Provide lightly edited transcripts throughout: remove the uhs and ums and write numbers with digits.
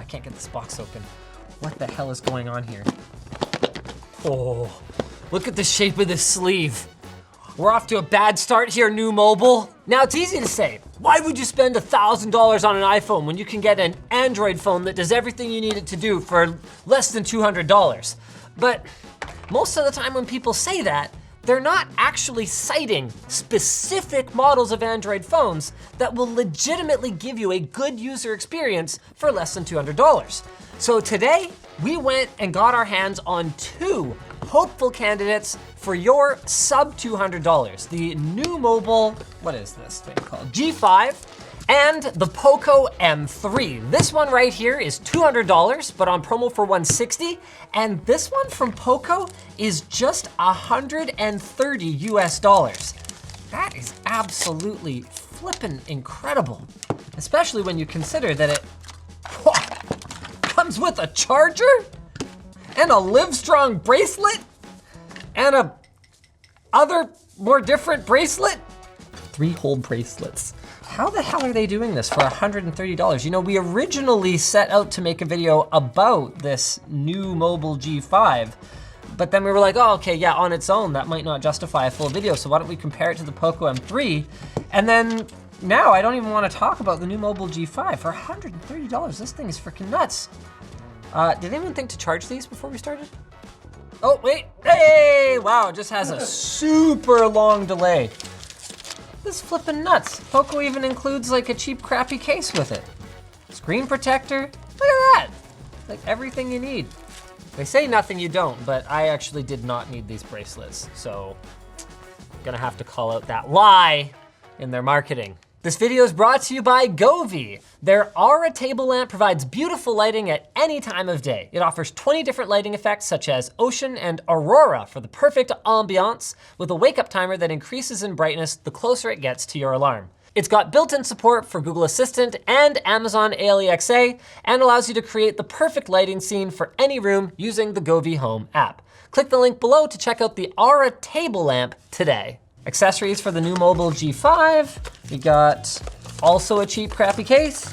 I can't get this box open. What the hell is going on here? Oh, look at the shape of this sleeve. We're off to a bad start here, New Mobile. Now it's easy to say, why would you spend $1,000 on an iPhone when you can get an Android phone that does everything you need it to do for less than $200? But most of the time when people say that, they're not actually citing specific models of Android phones that will legitimately give you a good user experience for less than $200. So today, we went and got our hands on two hopeful candidates for your sub $200. The New Mobile, what is this thing called? G5 and the Poco M3. This one right here is $200, but on promo for $160. And this one from Poco is just $130 US. That is absolutely flippin' incredible. Especially when you consider that it comes with a charger and a Livestrong bracelet and a other more different bracelet. 3 whole bracelets. How the hell are they doing this for $130? You know, we originally set out to make a video about this New Mobile G5, but then we were like, oh, okay, yeah, on its own, that might not justify a full video, so why don't we compare it to the Poco M3? And then now I don't even want to talk about the New Mobile G5 for $130. This thing is freaking nuts. Did anyone think to charge these before we started? Oh, wait, hey, wow, it just has a super long delay. This is flipping nuts. Poco even includes like a cheap, crappy case with it. Screen protector, look at that. Like everything you need. They say nothing you don't, but I actually did not need these bracelets, so I'm gonna have to call out that lie in their marketing. This video is brought to you by Govee. Their Aura table lamp provides beautiful lighting at any time of day. It offers 20 different lighting effects such as Ocean and Aurora for the perfect ambiance with a wake up timer that increases in brightness the closer it gets to your alarm. It's got built-in support for Google Assistant and Amazon Alexa and allows you to create the perfect lighting scene for any room using the Govee Home app. Click the link below to check out the Aura table lamp today. Accessories for the New Mobile G5. We got also a cheap, crappy case.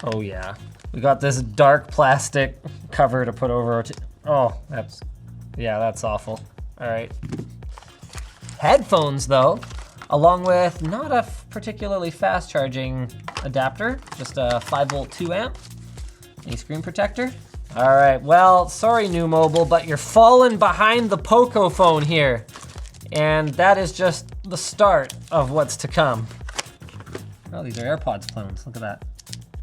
Oh yeah. We got this dark plastic cover to put over it. Oh, that's awful. All right. Headphones though, along with not a particularly fast charging adapter, just a 5-volt 2 amp, a screen protector. All right, well, sorry New Mobile, but you're falling behind the Poco phone here. And that is just the start of what's to come. Oh, these are AirPods clones, look at that.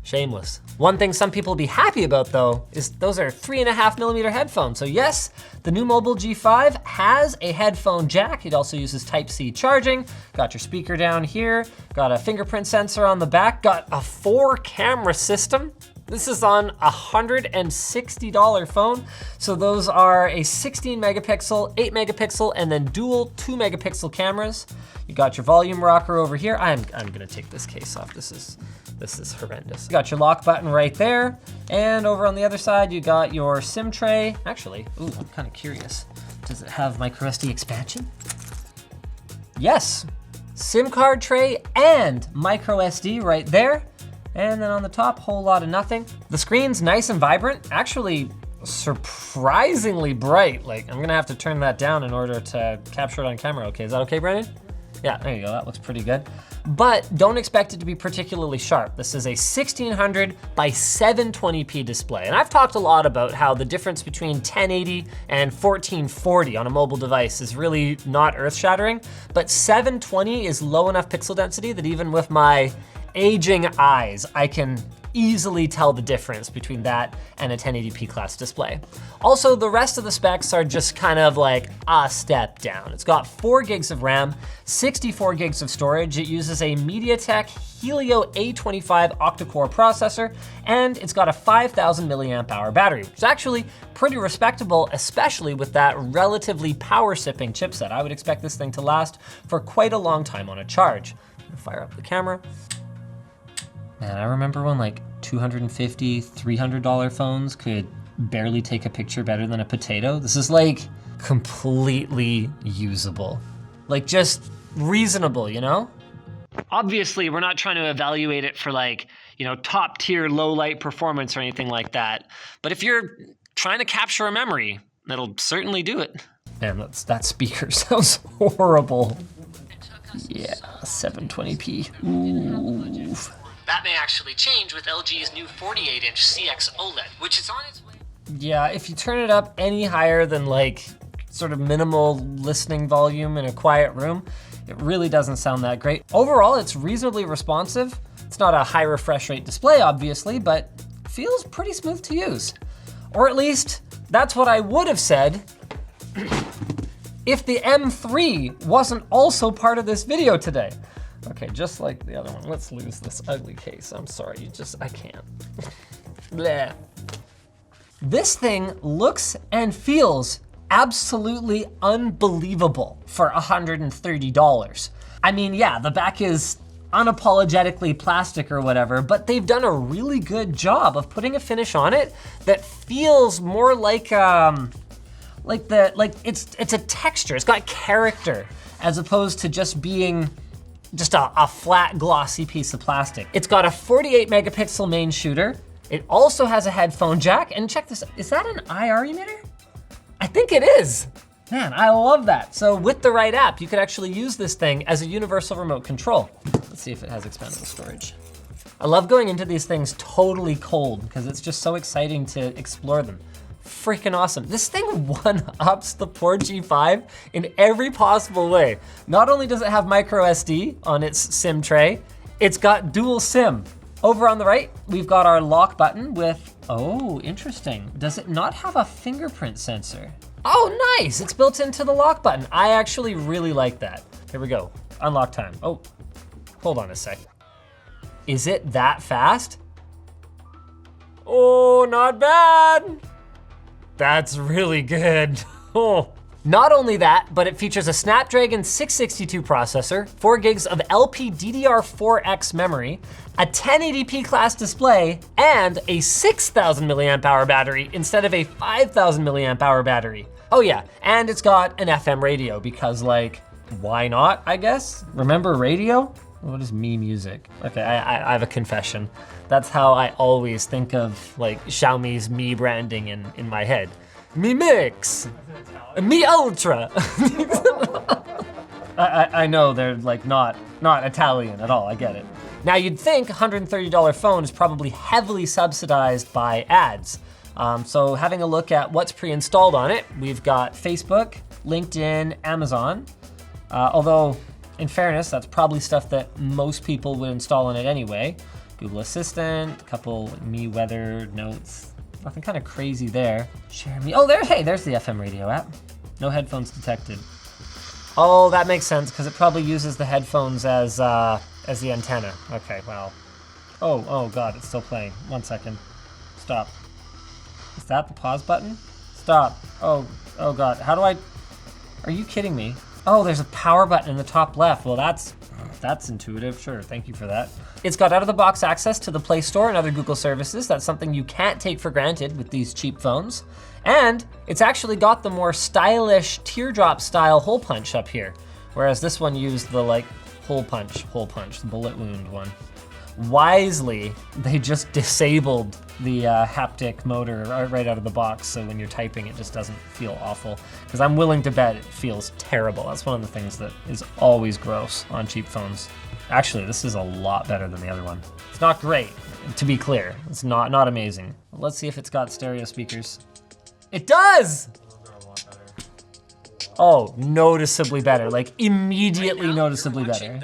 Shameless. One thing some people will be happy about though, is those are 3.5mm headphones. So yes, the New Mobile G5 has a headphone jack. It also uses Type-C charging. Got your speaker down here, got a fingerprint sensor on the back, got a 4-camera system. This is on a $160 phone. So those are a 16 megapixel, 8 megapixel, and then dual 2 megapixel cameras. You got your volume rocker over here. I'm gonna take this case off. This is horrendous. You got your lock button right there. And over on the other side, you got your SIM tray. Actually, ooh, I'm kind of curious. Does it have microSD expansion? Yes, SIM card tray and microSD right there. And then on the top, whole lot of nothing. The screen's nice and vibrant, actually surprisingly bright. Like, I'm gonna have to turn that down in order to capture it on camera. Okay, is that okay, Brandon? Yeah, there you go, that looks pretty good. But don't expect it to be particularly sharp. This is a 1600 by 720p display. And I've talked a lot about how the difference between 1080 and 1440 on a mobile device is really not earth-shattering, but 720 is low enough pixel density that even with my aging eyes, I can easily tell the difference between that and a 1080p class display. Also, the rest of the specs are just kind of like a step down. It's got 4 gigs of RAM, 64 gigs of storage. It uses a MediaTek Helio A25 octa-core processor, and it's got a 5,000 milliamp hour battery, which is actually pretty respectable, especially with that relatively power-sipping chipset. I would expect this thing to last for quite a long time on a charge. Fire up the camera. Man, I remember when like $250, $300 phones could barely take a picture better than a potato. This is like completely usable. Like just reasonable, you know? Obviously, we're not trying to evaluate it for like, top tier low light performance or anything like that. But if you're trying to capture a memory, that'll certainly do it. Man, that speaker sounds horrible. Yeah, 720p. Ooh. That may actually change with LG's new 48-inch CX OLED, which is on its way. Yeah, if you turn it up any higher than like sort of minimal listening volume in a quiet room, it really doesn't sound that great. Overall, it's reasonably responsive. It's not a high refresh rate display, obviously, but feels pretty smooth to use. Or at least, that's what I would have said if the M3 wasn't also part of this video today. Okay, just like the other one, let's lose this ugly case. I'm sorry, I can't. Bleh. This thing looks and feels absolutely unbelievable for $130. I mean, yeah, the back is unapologetically plastic or whatever, but they've done a really good job of putting a finish on it that feels more like it's a texture. It's got character as opposed to just being just a flat glossy piece of plastic. It's got a 48 megapixel main shooter. It also has a headphone jack, and check this, is that an IR emitter? I think it is. Man, I love that. So with the right app, you could actually use this thing as a universal remote control. Let's see if it has expandable storage. I love going into these things totally cold because it's just so exciting to explore them. Freaking awesome. This thing one-ups the Poor G5 in every possible way. Not only does it have micro SD on its SIM tray, it's got dual SIM. Over on the right, we've got our lock button with, oh, interesting. Does it not have a fingerprint sensor? Oh, nice, it's built into the lock button. I actually really like that. Here we go, unlock time. Oh, hold on a sec. Is it that fast? Oh, not bad. That's really good. Oh. Not only that, but it features a Snapdragon 662 processor, 4 gigs of LPDDR4X memory, a 1080p class display, and a 6,000 milliamp hour battery instead of a 5,000 milliamp hour battery. Oh yeah, and it's got an FM radio because like, why not, I guess? Remember radio? What is Mi Music? Okay, I have a confession. That's how I always think of like Xiaomi's Mi branding in my head. Mi Mix, Mi Ultra. I know they're like not Italian at all, I get it. Now you'd think $130 phone is probably heavily subsidized by ads. So having a look at what's pre-installed on it, we've got Facebook, LinkedIn, Amazon. Although in fairness, that's probably stuff that most people would install on it anyway. Google Assistant, a couple Mi Weather notes. Nothing kind of crazy there. Share Me. Oh, there's the FM radio app. No headphones detected. Oh, that makes sense because it probably uses the headphones as the antenna. Okay, well. Oh God, it's still playing. 1 second. Stop. Is that the pause button? Stop. Oh God. How do I? Are you kidding me? Oh, there's a power button in the top left. Well, that's intuitive, sure, thank you for that. It's got out-of-the-box access to the Play Store and other Google services. That's something you can't take for granted with these cheap phones. And it's actually got the more stylish teardrop style hole punch up here, whereas this one used the like hole punch, the bullet wound one. Wisely, they just disabled the haptic motor right out of the box, so when you're typing, it just doesn't feel awful. Because I'm willing to bet it feels terrible. That's one of the things that is always gross on cheap phones. Actually, this is a lot better than the other one. It's not great, to be clear. It's not amazing. Let's see if it's got stereo speakers. It does! Oh, noticeably better, like immediately noticeably better.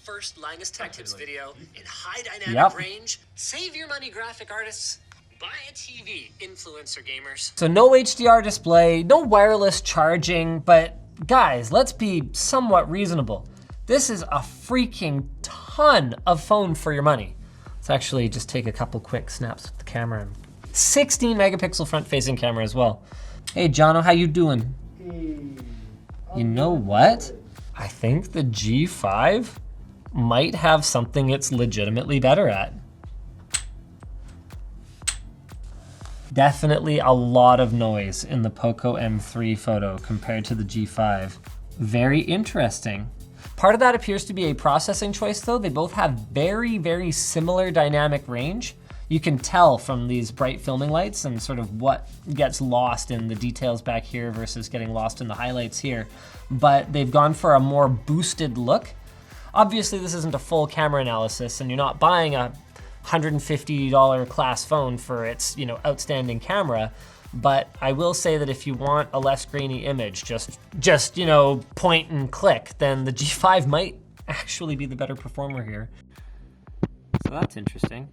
First Linus Tech Tips video in high dynamic range. Save your money, graphic artists. Buy a TV, influencer gamers. So no HDR display, no wireless charging, but guys, let's be somewhat reasonable. This is a freaking ton of phone for your money. Let's actually just take a couple quick snaps with the camera. 16 megapixel front-facing camera as well. Hey, Jono, how you doing? You know what? I think the G5 might have something it's legitimately better at. Definitely a lot of noise in the Poco M3 photo compared to the G5. Very interesting. Part of that appears to be a processing choice though. They both have very, very similar dynamic range. You can tell from these bright filming lights and sort of what gets lost in the details back here versus getting lost in the highlights here. But they've gone for a more boosted look. Obviously this isn't a full camera analysis and you're not buying a $150 class phone for its, outstanding camera. But I will say that if you want a less grainy image, just point and click, then the G5 might actually be the better performer here. So that's interesting.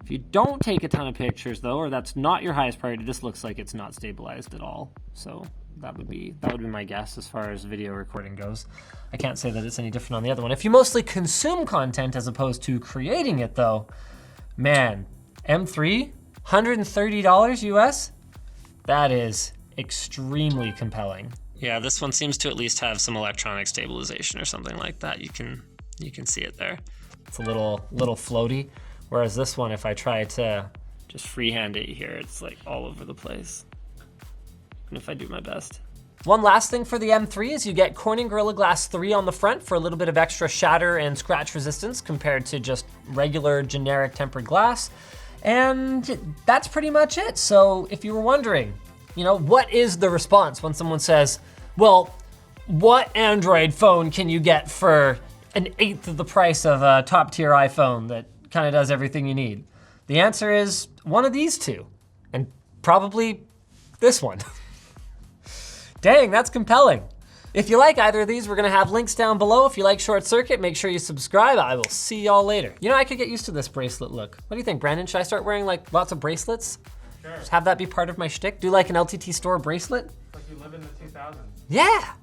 If you don't take a ton of pictures though, or that's not your highest priority, this looks like it's not stabilized at all. So that would be my guess as far as video recording goes. I can't say that it's any different on the other one. If you mostly consume content as opposed to creating it though, man, M3, $130 US? That is extremely compelling. Yeah, this one seems to at least have some electronic stabilization or something like that. You can see it there. It's a little floaty. Whereas this one, if I try to just freehand it here, it's like all over the place. And if I do my best. One last thing for the M3 is you get Corning Gorilla Glass 3 on the front for a little bit of extra shatter and scratch resistance compared to just regular generic tempered glass. And that's pretty much it. So if you were wondering, what is the response when someone says, well, what Android phone can you get for 1/8 of the price of a top tier iPhone that kind of does everything you need? The answer is one of these two, and probably this one. Dang, that's compelling. If you like either of these, we're gonna have links down below. If you like Short Circuit, make sure you subscribe. I will see y'all later. I could get used to this bracelet look. What do you think, Brandon? Should I start wearing like lots of bracelets? Sure. Just have that be part of my shtick? Do like an LTT store bracelet? It's like you live in the 2000s. Yeah.